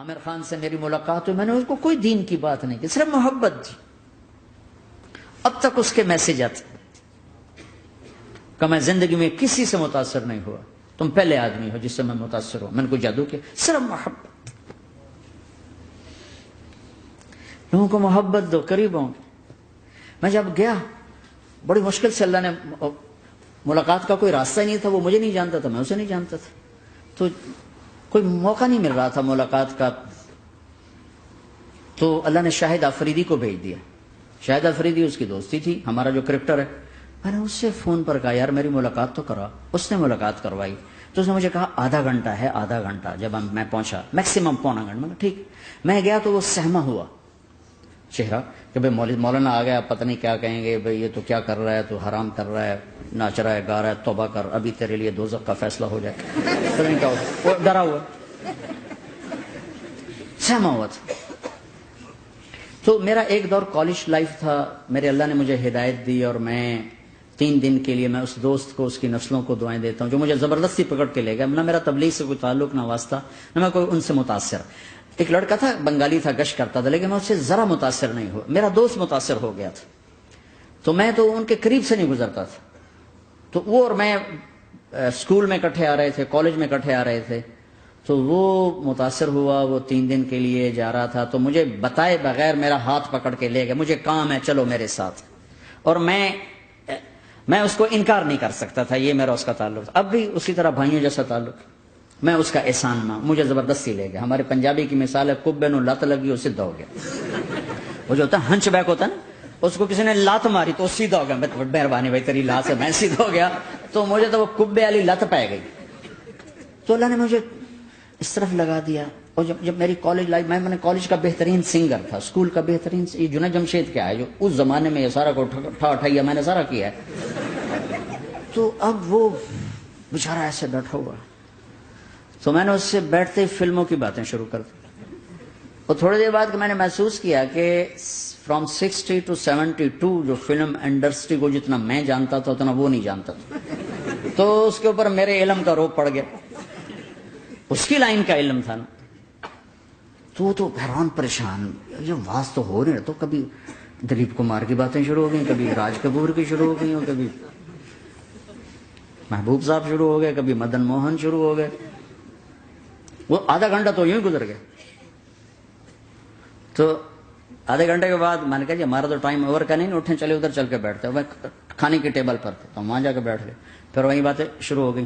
عامر خان سے میری ملاقات ہوئی، میں نے اس کو کوئی دین کی بات نہیں کی، صرف محبت تھی۔ اب تک اس کے میسج آتے کہ میں زندگی میں کسی سے متاثر نہیں ہوا، تم پہلے آدمی ہو جس سے میں متاثر ہوں، میں نے کوئی جادو کیا، صرف محبت۔ لوگوں کو محبت دو، قریب ہوں۔ میں جب گیا بڑی مشکل سے اللہ نے، ملاقات کا کوئی راستہ ہی نہیں تھا، وہ مجھے نہیں جانتا تھا، میں اسے نہیں جانتا تھا، تو کوئی موقع نہیں مل رہا تھا ملاقات کا۔ تو اللہ نے شاہد آفریدی کو بھیج دیا۔ شاہد آفریدی اس کی دوستی تھی، ہمارا جو کرکٹر ہے۔ میں نے اس سے فون پر کہا یار میری ملاقات تو کرا، اس نے ملاقات کروائی۔ تو اس نے مجھے کہا آدھا گھنٹہ ہے، آدھا گھنٹہ۔ جب میں پہنچا میکسیمم پونا گھنٹہ، میں نے کہا ٹھیک۔ میں گیا تو وہ سہما ہوا چہرہ کہ بھائی مولانا آ گیا، پتہ نہیں کیا کہیں گے، بھائی یہ تو کیا کر رہا ہے، تو حرام کر رہا ہے، ناچ رہا ہے، گا رہا ہے، توبہ کر، ابھی تیرے لیے دوزخ کا فیصلہ ہو جائے، پتہ نہیں کیا ہو، وہ ڈرا ہوا سہما ہوا تھا۔ تو میرا ایک دور کالج لائف تھا، میرے اللہ نے مجھے ہدایت دی، اور میں 3 دن کے لیے میں اس دوست کو، اس کی نسلوں کو دعائیں دیتا ہوں جو مجھے زبردستی پکڑ کے لے گیا۔ نہ میرا تبلیغ سے کوئی تعلق، نہ واسطہ، نہ میں کوئی ان سے متاثر۔ ایک لڑکا تھا بنگالی تھا، گشت کرتا تھا، لیکن میں اس سے ذرا متاثر نہیں ہوا۔ میرا دوست متاثر ہو گیا تھا، تو میں تو ان کے قریب سے نہیں گزرتا تھا۔ تو وہ اور میں اسکول میں اکٹھے آ رہے تھے، کالج میں اکٹھے آ رہے تھے، تو وہ متاثر ہوا، وہ 3 دن کے لیے جا رہا تھا، تو مجھے بتائے بغیر میرا ہاتھ پکڑ کے لے گیا، مجھے کام ہے چلو میرے ساتھ، اور میں اس کو انکار نہیں کر سکتا تھا، یہ میرا اس کا تعلق تھا۔ اب بھی اسی طرح بھائیوں جیسا تعلق، میں اس کا احسان مان، مجھے زبردستی لے گیا۔ ہمارے پنجابی کی مثال ہے، کبے نو لت لگی وہ سیدھا ہو گیا۔ وہ جو ہوتا ہے ہنچ بیک ہوتا ہے نا، اس کو کسی نے لات ماری تو سیدھا ہو گیا، مہربانی بھائی تیری لات سے میں سیدھا ہو گیا، تو مجھے تو وہ کبے والی لت پہ گئی۔ تو اللہ نے مجھے اس طرف لگا دیا۔ اور جب میری کالج لائف، میں نے کالج کا بہترین سنگر تھا، اسکول کا بہترین، یہ جنید جمشید کیا ہے جو اس زمانے میں یہ سارا کو اٹھایا میں نے سارا کیا ہے۔ تو اب وہ بیچارہ ایسے بیٹھا ہوا، تو میں نے اس سے بیٹھتے ہی فلموں کی باتیں شروع کر دی۔ اور تھوڑی دیر بعد میں نے محسوس کیا کہ فرام 60 to 72 جو فلم انڈسٹری کو جتنا میں جانتا تھا اتنا وہ نہیں جانتا تھا۔ تو اس کے اوپر میرے علم کا روپ پڑ گیا، اس کی لائن کا علم تھا نا۔ تو حیران پریشان، یہ واز تو ہو رہے، تو کبھی دلیپ کمار کی باتیں شروع ہو گئیں، کبھی راج کپور کی شروع ہو گئی، کبھی محبوب صاحب شروع ہو گئے، کبھی مدن موہن شروع ہو گئے۔ وہ آدھا گھنٹہ تو یوں ہی گزر گیا۔ تو آدھے گھنٹے کے بعد میں نے کہا جی ہمارا تو ٹائم اوور کا نہیں، اٹھیں چلے ادھر چل کے بیٹھتے ہیں۔ میں کھانے کی ٹیبل پر تھا، وہاں جا کے بیٹھ گئے، پھر وہیں باتیں شروع ہو گئی۔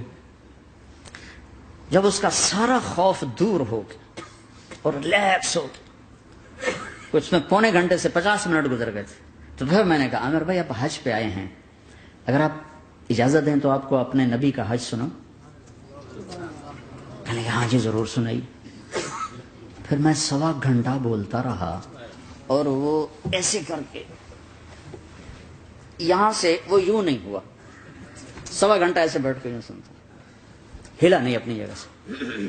جب اس کا سارا خوف دور ہو گیا اور ریلیکس ہو گیا، کچھ میں پونے گھنٹے سے 50 منٹ گزر گئے تھے، تو پھر میں نے کہا عامر بھائی آپ حج پہ آئے ہیں، اگر آپ اجازت دیں تو آپ کو اپنے نبی کا حج سناؤں؟ کہنے لگے ہاں جی ضرور سنائیے۔ پھر میں 1.25 گھنٹہ بولتا رہا، اور وہ ایسے کر کے یہاں سے وہ یوں نہیں ہوا، 1.25 گھنٹہ ایسے بیٹھ کے یوں سنتا، ہلا نہیں اپنی جگہ سے۔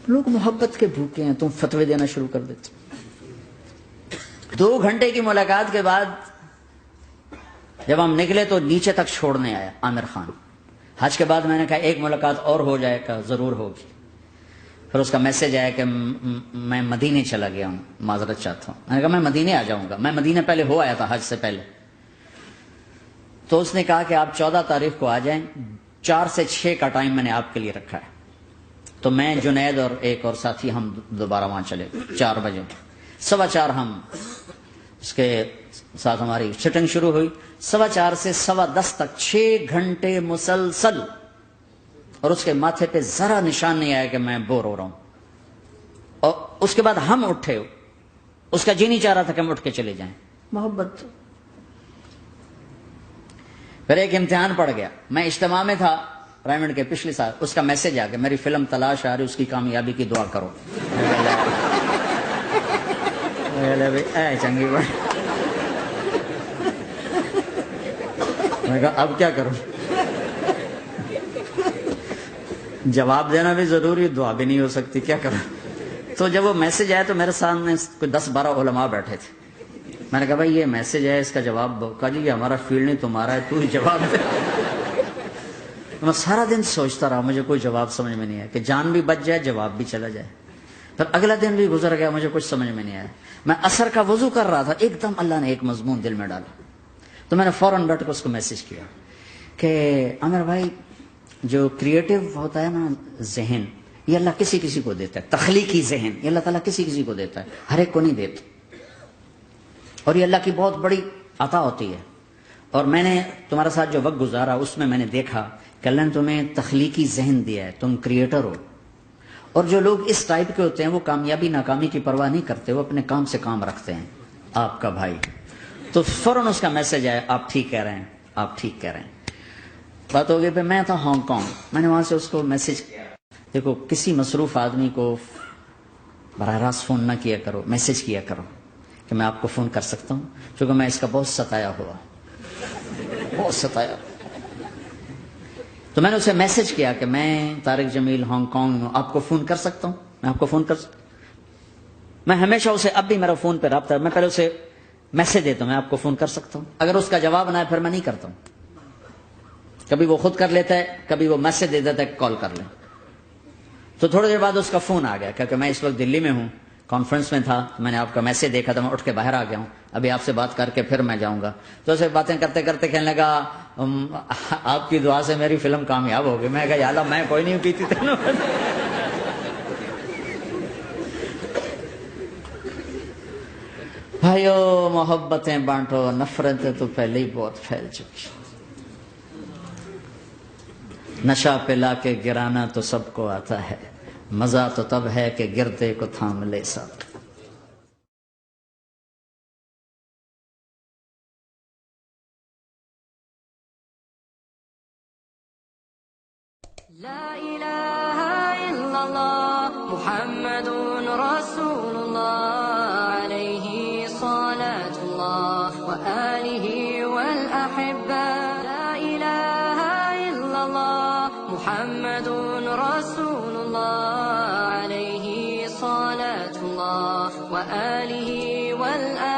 لوگ محبت کے بھوکے ہیں، تم فتوے دینا شروع کر دیتے۔ 2 گھنٹے کی ملاقات کے بعد جب ہم نکلے تو نیچے تک چھوڑنے آیا عامر خان۔ حج کے بعد میں نے کہا ایک ملاقات اور ہو جائے گا، ضرور ہوگی۔ پھر اس کا میسج آیا کہ میں مدینے چلا گیا ہوں، معذرت چاہتا ہوں۔ میں نے کہا میں مدینے آ جاؤں گا، میں مدینے پہلے ہو آیا تھا حج سے پہلے۔ تو اس نے کہا کہ آپ 14 تاریخ کو آ جائیں، 4 سے 6 کا ٹائم میں نے آپ کے لیے رکھا ہے۔ تو میں جنید اور ایک اور ساتھی ہم دوبارہ وہاں چلے، 4 بجے 4:15 ہم اس کے ساتھ ہماری سٹنگ شروع ہوئی، 4:15 سے 10:15 تک 6 گھنٹے مسلسل، اور اس کے ماتھے پہ ذرا نشان نہیں آیا کہ میں بور ہو رہا ہوں۔ اور اس کے بعد ہم اٹھے، اس کا جی نہیں چاہ رہا تھا کہ ہم اٹھ کے چلے جائیں، محبت۔ پھر ایک امتحان پڑ گیا، میں اجتماع میں تھا رائمنڈ کے پچھلے سال، اس کا میسج آ گیا میری فلم تلاش آ رہی، اس کی کامیابی کی دعا کرو۔ اے چنگی بڑی، میں کہا اب کیا کروں، جواب دینا بھی ضروری، دعا بھی نہیں ہو سکتی، کیا کروں۔ تو جب وہ میسج آیا تو میرے سامنے کوئی 10-12 علماء بیٹھے تھے۔ میں نے کہا بھائی یہ میسج ہے، اس کا جواب دو۔ کہا جی یہ ہمارا فیلڈ نہیں تمہارا ہے، تو ہی جواب دے۔ میں سارا دن سوچتا رہا، مجھے کوئی جواب سمجھ میں نہیں آیا کہ جان بھی بچ جائے، جواب بھی چلا جائے۔ پھر اگلا دن بھی گزر گیا، مجھے کچھ سمجھ میں نہیں آیا. میں عصر کا وضو کر رہا تھا، ایک دم اللہ نے ایک مضمون دل میں ڈالا. تو میں نے فوراً بیٹھ کے اس کو میسج کیا کہ عامر بھائی، جو کریٹو ہوتا ہے نا ذہن، یہ اللہ کسی کسی کو دیتا ہے. تخلیقی ذہن یہ اللہ تعالیٰ کسی کسی کو دیتا ہے، ہر ایک کو نہیں دیتا. اور یہ اللہ کی بہت بڑی عطا ہوتی ہے. اور میں نے تمہارے ساتھ جو وقت گزارا اس میں میں نے دیکھا کہ اللہ نے تمہیں تخلیقی ذہن دیا ہے، تم کریٹر ہو. اور جو لوگ اس ٹائپ کے ہوتے ہیں وہ کامیابی ناکامی کی پرواہ نہیں کرتے، وہ اپنے کام سے کام رکھتے ہیں. آپ کا بھائی. تو فوراً اس کا میسج آیا، آپ ٹھیک کہہ رہے ہیں، آپ ٹھیک کہہ رہے ہیں. بات ہو گئی. پہ میں تھا ہانگ کانگ، میں نے وہاں سے اس کو میسج کیا. دیکھو کسی مصروف آدمی کو براہ راست فون نہ کیا کرو، میسج کیا کرو کہ میں آپ کو فون کر سکتا ہوں، کیونکہ میں اس کا بہت ستایا ہوا، بہت ستایا. تو میں نے اسے میسج کیا کہ میں طارق جمیل ہانگ کانگ میں آپ کو فون کر سکتا ہوں، میں آپ کو فون کر سکتا ہوں. میں ہمیشہ اسے، اب بھی میرا فون پہ رابطہ ہے، میں پہلے اسے میسج دیتا ہوں میں آپ کو فون کر سکتا ہوں. اگر اس کا جواب نہ ہے پھر میں نہیں کرتا ہوں. کبھی وہ خود کر لیتا ہے، کبھی وہ میسج دے دیتا ہے کال کر لیں. تو تھوڑی دیر بعد اس کا فون آ گیا، کیونکہ میں اس وقت دلی میں ہوں، کانفرنس میں تھا. میں نے آپ کا میسج دیکھا تھا، میں اٹھ کے باہر آ گیا ہوں، ابھی آپ سے بات کر کے پھر میں جاؤں گا. تو اسے باتیں کرتے کرتے کہنے لگا آپ کی دعا سے میری فلم کامیاب ہو گئی. میں کہا یا اللہ میں کوئی نہیں پیتی تھی. بھائیو محبتیں بانٹو، نفرتیں تو پہلے ہی بہت پھیل چکی. نشہ پلا کے گرانا تو سب کو آتا ہے، مزہ تو تب ہے کہ گرتے کو تھام لے ساتھ. لا إله إلا الله محمد رسول الله عليه صلاة الله وآله والأحبة. لا إله إلا الله محمد رسول الله عليه صلاة الله وآله والأحبة.